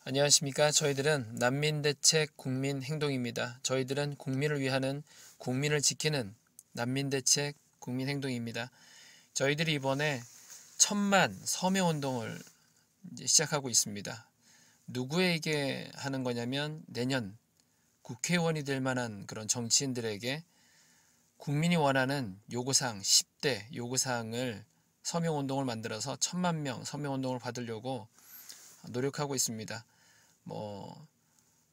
안녕하십니까. 저희들은 난민대책 국민행동입니다. 저희들은 국민을 위하는, 국민을 지키는 난민대책 국민행동입니다. 저희들이 이번에 1000만 서명운동을 이제 시작하고 있습니다. 누구에게 하는 거냐면 내년 국회의원이 될 만한 그런 정치인들에게 국민이 원하는 요구사항, 10대 요구사항을 서명운동을 만들어서 1000만 명 서명운동을 받으려고 노력하고 있습니다.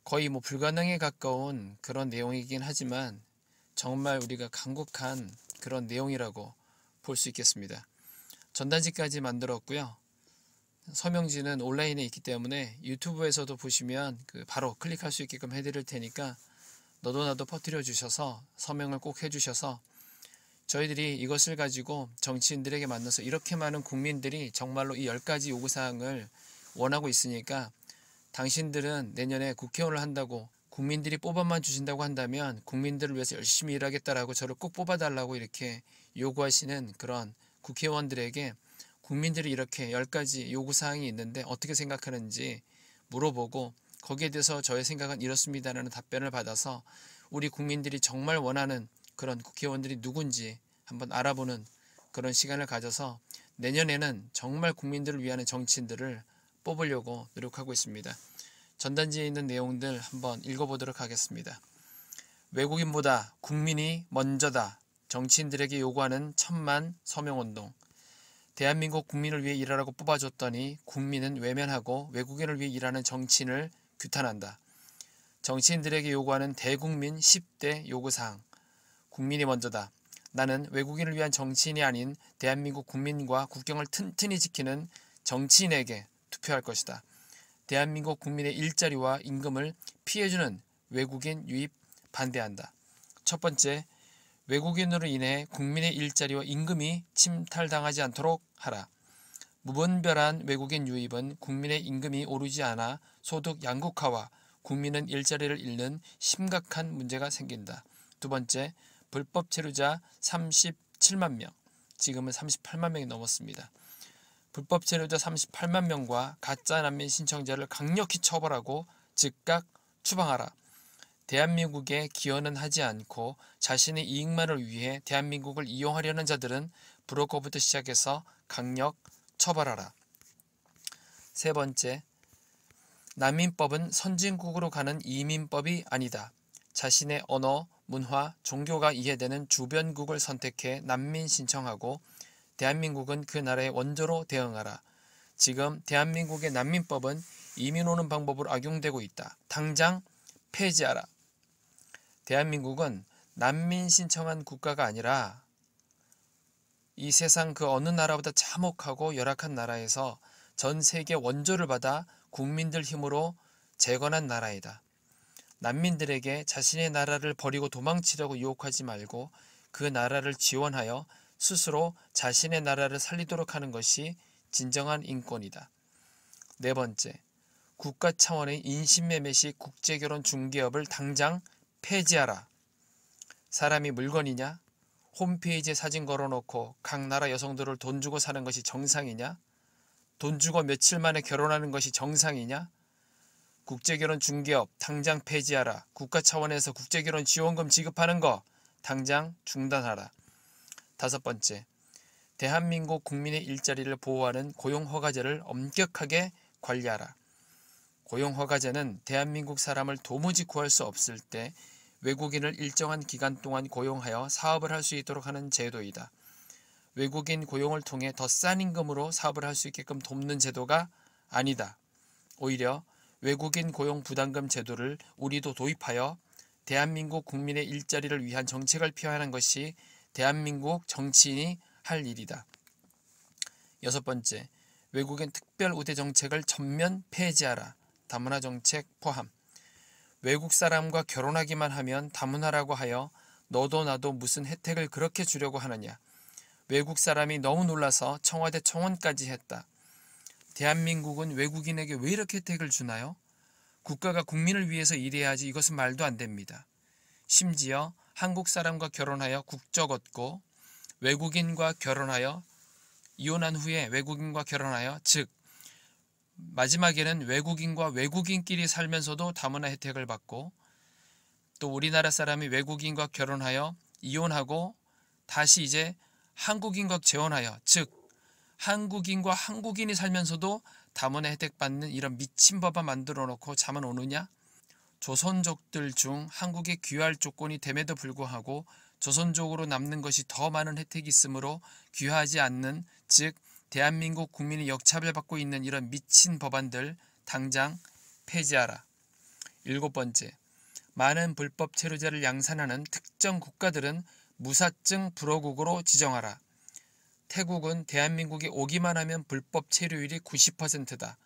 거의 불가능에 가까운 그런 내용이긴 하지만 정말 우리가 간곡한 그런 내용이라고 볼 수 있겠습니다. 전단지까지 만들었고요. 서명지는 온라인에 있기 때문에 유튜브에서도 보시면 바로 클릭할 수 있게끔 해드릴 테니까 너도 나도 퍼뜨려 주셔서 서명을 꼭 해주셔서 저희들이 이것을 가지고 정치인들에게 만나서 이렇게 많은 국민들이 정말로 이 10가지 요구사항을 원하고 있으니까 당신들은 내년에 국회의원을 한다고 국민들이 뽑아만 주신다고 한다면 국민들을 위해서 열심히 일하겠다라고 저를 꼭 뽑아달라고 이렇게 요구하시는 그런 국회의원들에게 국민들이 이렇게 10가지 요구사항이 있는데 어떻게 생각하는지 물어보고 거기에 대해서 저의 생각은 이렇습니다라는 답변을 받아서 우리 국민들이 정말 원하는 그런 국회의원들이 누군지 한번 알아보는 그런 시간을 가져서 내년에는 정말 국민들을 위한 정치인들을 뽑으려고 노력하고 있습니다. 전단지에 있는 내용들 한번 읽어보도록 하겠습니다. 외국인보다 국민이 먼저다. 정치인들에게 요구하는 1000만 서명운동. 대한민국 국민을 위해 일하라고 뽑아줬더니 국민은 외면하고 외국인을 위해 일하는 정치인을 규탄한다. 정치인들에게 요구하는 대국민 10대 요구사항. 국민이 먼저다. 나는 외국인을 위한 정치인이 아닌 대한민국 국민과 국경을 튼튼히 지키는 정치인에게 투표할 것이다. 대한민국 국민의 일자리와 임금을 피해주는 외국인 유입 반대한다. 첫 번째, 외국인으로 인해 국민의 일자리와 임금이 침탈당하지 않도록 하라. 무분별한 외국인 유입은 국민의 임금이 오르지 않아 소득 양극화와 국민은 일자리를 잃는 심각한 문제가 생긴다. 두 번째, 불법 체류자 37만 명, 지금은 38만 명이 넘었습니다. 불법 체류자 38만 명과 가짜 난민 신청자를 강력히 처벌하고 즉각 추방하라. 대한민국에 기여는 하지 않고 자신의 이익만을 위해 대한민국을 이용하려는 자들은 브로커부터 시작해서 강력 처벌하라. 세 번째, 난민법은 선진국으로 가는 이민법이 아니다. 자신의 언어, 문화, 종교가 이해되는 주변국을 선택해 난민 신청하고 대한민국은 그 나라의 원조로 대응하라. 지금 대한민국의 난민법은 이민 오는 방법으로 악용되고 있다. 당장 폐지하라. 대한민국은 난민 신청한 국가가 아니라 이 세상 그 어느 나라보다 참혹하고 열악한 나라에서 전 세계 원조를 받아 국민들 힘으로 재건한 나라이다. 난민들에게 자신의 나라를 버리고 도망치려고 유혹하지 말고 그 나라를 지원하여 스스로 자신의 나라를 살리도록 하는 것이 진정한 인권이다. 네 번째, 국가 차원의 인신매매식 국제결혼 중개업을 당장 폐지하라. 사람이 물건이냐? 홈페이지에 사진 걸어놓고 각 나라 여성들을 돈 주고 사는 것이 정상이냐? 돈 주고 며칠 만에 결혼하는 것이 정상이냐? 국제결혼 중개업 당장 폐지하라. 국가 차원에서 국제결혼 지원금 지급하는 거 당장 중단하라. 다섯 번째, 대한민국 국민의 일자리를 보호하는 고용허가제를 엄격하게 관리하라. 고용허가제는 대한민국 사람을 도무지 구할 수 없을 때 외국인을 일정한 기간 동안 고용하여 사업을 할 수 있도록 하는 제도이다. 외국인 고용을 통해 더 싼 임금으로 사업을 할 수 있게끔 돕는 제도가 아니다. 오히려 외국인 고용 부담금 제도를 우리도 도입하여 대한민국 국민의 일자리를 위한 정책을 펴하는 것이 대한민국 정치인이 할 일이다. 여섯 번째, 외국인 특별 우대 정책을 전면 폐지하라. 다문화 정책 포함. 외국 사람과 결혼하기만 하면 다문화라고 하여 너도 나도 무슨 혜택을 그렇게 주려고 하느냐. 외국 사람이 너무 놀라서 청와대 청원까지 했다. 대한민국은 외국인에게 왜 이렇게 혜택을 주나요? 국가가 국민을 위해서 일해야지. 이것은 말도 안 됩니다. 심지어 한국 사람과 결혼하여 국적 얻고 외국인과 결혼하여 이혼한 후에 외국인과 결혼하여 즉 마지막에는 외국인과 외국인끼리 살면서도 다문화 혜택을 받고, 또 우리나라 사람이 외국인과 결혼하여 이혼하고 다시 이제 한국인과 재혼하여, 즉 한국인과 한국인이 살면서도 다문화 혜택 받는 이런 미친 법안 만들어 놓고 잠은 오느냐? 조선족들 중 한국에 귀화할 조건이 됨에도 불구하고 조선족으로 남는 것이 더 많은 혜택이 있으므로 귀화하지 않는, 즉 대한민국 국민이 역차별받고 있는 이런 미친 법안들 당장 폐지하라. 7번째, 많은 불법 체류자를 양산하는 특정 국가들은 무사증 불허국으로 지정하라. 태국은 대한민국에 오기만 하면 불법 체류율이 90%다.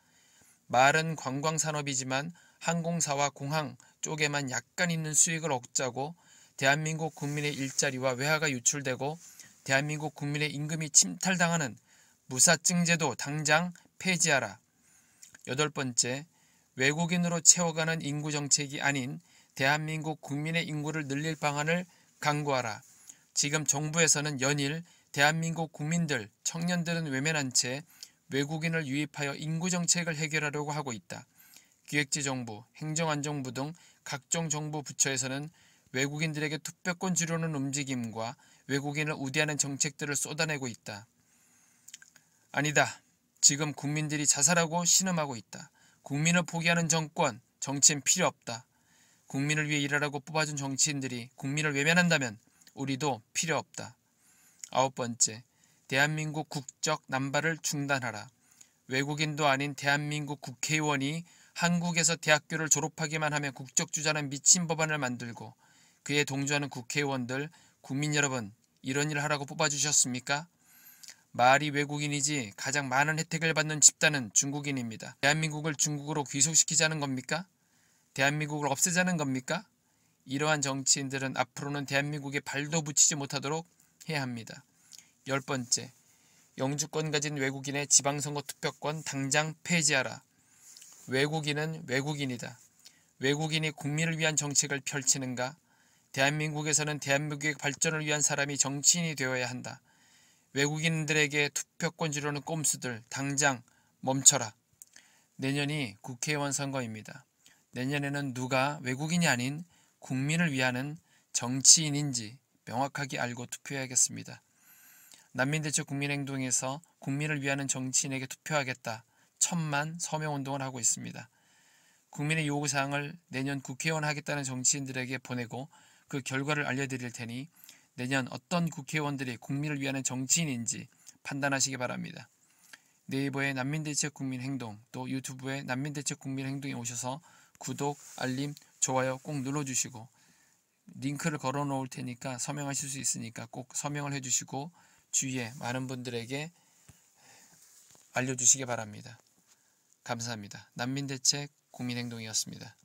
말은 관광산업이지만 항공사와 공항 쪽에만 약간 있는 수익을 얻자고 대한민국 국민의 일자리와 외화가 유출되고 대한민국 국민의 임금이 침탈당하는 무사증제도 당장 폐지하라. 8번째, 외국인으로 채워가는 인구정책이 아닌 대한민국 국민의 인구를 늘릴 방안을 강구하라. 지금 정부에서는 연일 대한민국 국민들, 청년들은 외면한 채 외국인을 유입하여 인구정책을 해결하려고 하고 있다. 기획재정부, 행정안전부 등 각종 정부 부처에서는 외국인들에게 투표권 주려는 움직임과 외국인을 우대하는 정책들을 쏟아내고 있다. 아니다. 지금 국민들이 자살하고 신음하고 있다. 국민을 포기하는 정권, 정치인 필요 없다. 국민을 위해 일하라고 뽑아준 정치인들이 국민을 외면한다면 우리도 필요 없다. 9번째, 대한민국 국적 남발을 중단하라. 외국인도 아닌 대한민국 국회의원이 한국에서 대학교를 졸업하기만 하면 국적 주자는 미친 법안을 만들고 그에 동조하는 국회의원들, 국민 여러분, 이런 일 하라고 뽑아주셨습니까? 말이 외국인이지 가장 많은 혜택을 받는 집단은 중국인입니다. 대한민국을 중국으로 귀속시키자는 겁니까? 대한민국을 없애자는 겁니까? 이러한 정치인들은 앞으로는 대한민국에 발도 붙이지 못하도록 해야 합니다. 10번째, 영주권 가진 외국인의 지방선거 투표권 당장 폐지하라. 외국인은 외국인이다. 외국인이 국민을 위한 정책을 펼치는가? 대한민국에서는 대한민국의 발전을 위한 사람이 정치인이 되어야 한다. 외국인들에게 투표권 주려는 꼼수들 당장 멈춰라. 내년이 국회의원 선거입니다. 내년에는 누가 외국인이 아닌 국민을 위하는 정치인인지 명확하게 알고 투표해야겠습니다. 난민대책 국민행동에서 국민을 위하는 정치인에게 투표하겠다. 1000만 서명운동을 하고 있습니다. 국민의 요구사항을 내년 국회의원 하겠다는 정치인들에게 보내고 그 결과를 알려드릴 테니 내년 어떤 국회의원들이 국민을 위하는 정치인인지 판단하시기 바랍니다. 네이버의 난민대책 국민행동, 또 유튜브의 난민대책 국민행동에 오셔서 구독, 알림, 좋아요 꼭 눌러주시고 링크를 걸어 놓을 테니까 서명하실 수 있으니까 꼭 서명을 해주시고 주위에 많은 분들에게 알려주시기 바랍니다. 감사합니다. 난민대책 국민행동이었습니다.